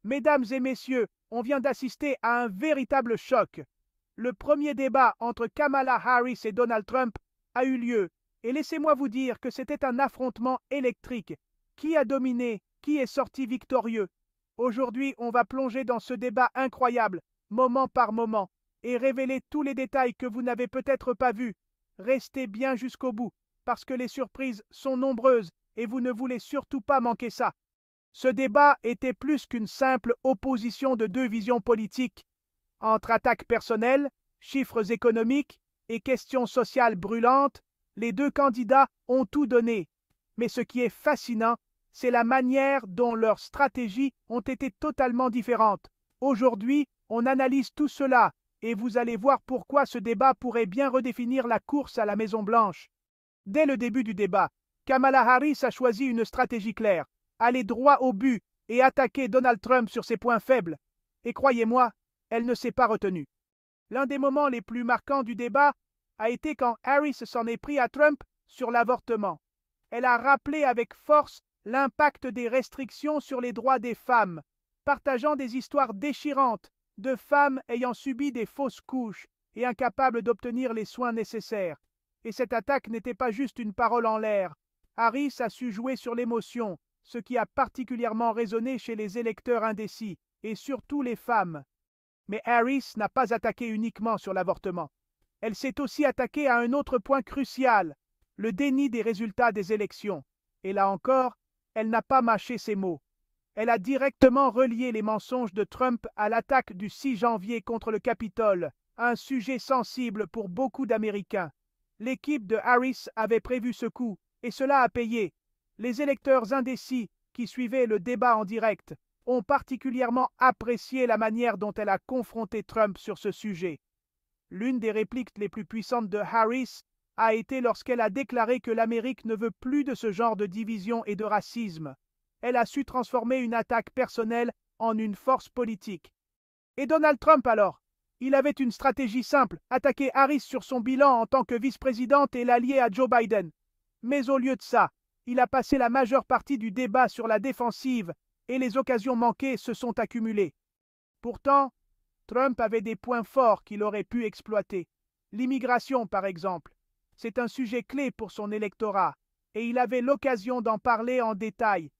Mesdames et messieurs, on vient d'assister à un véritable choc. Le premier débat entre Kamala Harris et Donald Trump a eu lieu, et laissez-moi vous dire que c'était un affrontement électrique. Qui a dominé? Qui est sorti victorieux? Aujourd'hui, on va plonger dans ce débat incroyable, moment par moment, et révéler tous les détails que vous n'avez peut-être pas vus. Restez bien jusqu'au bout, parce que les surprises sont nombreuses et vous ne voulez surtout pas manquer ça. Ce débat était plus qu'une simple opposition de deux visions politiques. Entre attaques personnelles, chiffres économiques et questions sociales brûlantes, les deux candidats ont tout donné. Mais ce qui est fascinant, c'est la manière dont leurs stratégies ont été totalement différentes. Aujourd'hui, on analyse tout cela et vous allez voir pourquoi ce débat pourrait bien redéfinir la course à la Maison-Blanche. Dès le début du débat, Kamala Harris a choisi une stratégie claire, aller droit au but et attaquer Donald Trump sur ses points faibles. Et croyez-moi, elle ne s'est pas retenue. L'un des moments les plus marquants du débat a été quand Harris s'en est pris à Trump sur l'avortement. Elle a rappelé avec force l'impact des restrictions sur les droits des femmes, partageant des histoires déchirantes de femmes ayant subi des fausses couches et incapables d'obtenir les soins nécessaires. Et cette attaque n'était pas juste une parole en l'air. Harris a su jouer sur l'émotion, ce qui a particulièrement résonné chez les électeurs indécis, et surtout les femmes. Mais Harris n'a pas attaqué uniquement sur l'avortement. Elle s'est aussi attaquée à un autre point crucial, le déni des résultats des élections. Et là encore, elle n'a pas mâché ses mots. Elle a directement relié les mensonges de Trump à l'attaque du 6 janvier contre le Capitole, un sujet sensible pour beaucoup d'Américains. L'équipe de Harris avait prévu ce coup, et cela a payé. Les électeurs indécis qui suivaient le débat en direct ont particulièrement apprécié la manière dont elle a confronté Trump sur ce sujet. L'une des répliques les plus puissantes de Harris a été lorsqu'elle a déclaré que l'Amérique ne veut plus de ce genre de division et de racisme. Elle a su transformer une attaque personnelle en une force politique. Et Donald Trump alors? Il avait une stratégie simple, attaquer Harris sur son bilan en tant que vice-présidente et l'allier à Joe Biden. Mais au lieu de ça, il a passé la majeure partie du débat sur la défensive et les occasions manquées se sont accumulées. Pourtant, Trump avait des points forts qu'il aurait pu exploiter. L'immigration, par exemple. C'est un sujet clé pour son électorat, et il avait l'occasion d'en parler en détail.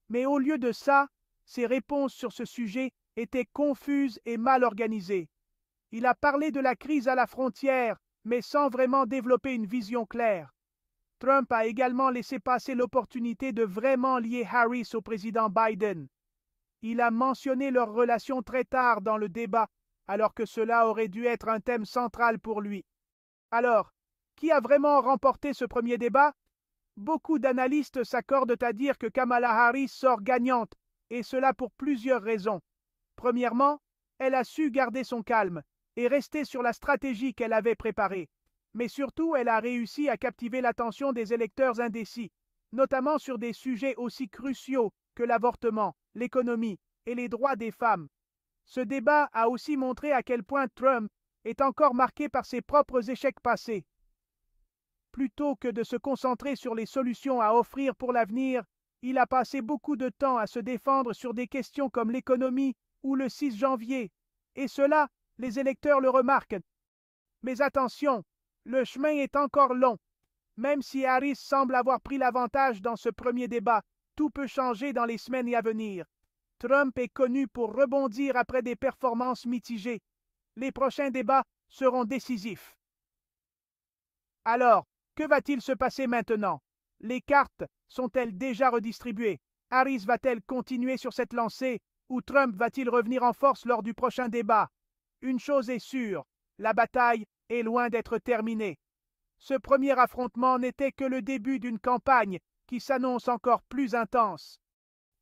Mais au lieu de ça, ses réponses sur ce sujet étaient confuses et mal organisées. Il a parlé de la crise à la frontière, mais sans vraiment développer une vision claire. Trump a également laissé passer l'opportunité de vraiment lier Harris au président Biden. Il a mentionné leur relation très tard dans le débat, alors que cela aurait dû être un thème central pour lui. Alors, qui a vraiment remporté ce premier débat? Beaucoup d'analystes s'accordent à dire que Kamala Harris sort gagnante, et cela pour plusieurs raisons. Premièrement, elle a su garder son calme et rester sur la stratégie qu'elle avait préparée. Mais surtout, elle a réussi à captiver l'attention des électeurs indécis, notamment sur des sujets aussi cruciaux que l'avortement, l'économie et les droits des femmes. Ce débat a aussi montré à quel point Trump est encore marqué par ses propres échecs passés. Plutôt que de se concentrer sur les solutions à offrir pour l'avenir, il a passé beaucoup de temps à se défendre sur des questions comme l'économie ou le 6 janvier. Et cela, les électeurs le remarquent. Mais attention, le chemin est encore long. Même si Harris semble avoir pris l'avantage dans ce premier débat, tout peut changer dans les semaines à venir. Trump est connu pour rebondir après des performances mitigées. Les prochains débats seront décisifs. Alors, que va-t-il se passer maintenant? Les cartes sont-elles déjà redistribuées? Harris va-t-elle continuer sur cette lancée ou Trump va-t-il revenir en force lors du prochain débat? Une chose est sûre, la bataille est loin d'être terminée. Ce premier affrontement n'était que le début d'une campagne qui s'annonce encore plus intense.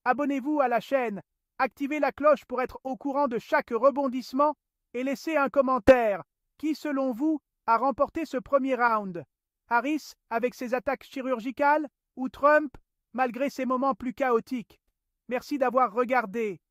Abonnez-vous à la chaîne, activez la cloche pour être au courant de chaque rebondissement et laissez un commentaire. Qui, selon vous, a remporté ce premier round? Harris, avec ses attaques chirurgicales, ou Trump, malgré ses moments plus chaotiques? Merci d'avoir regardé.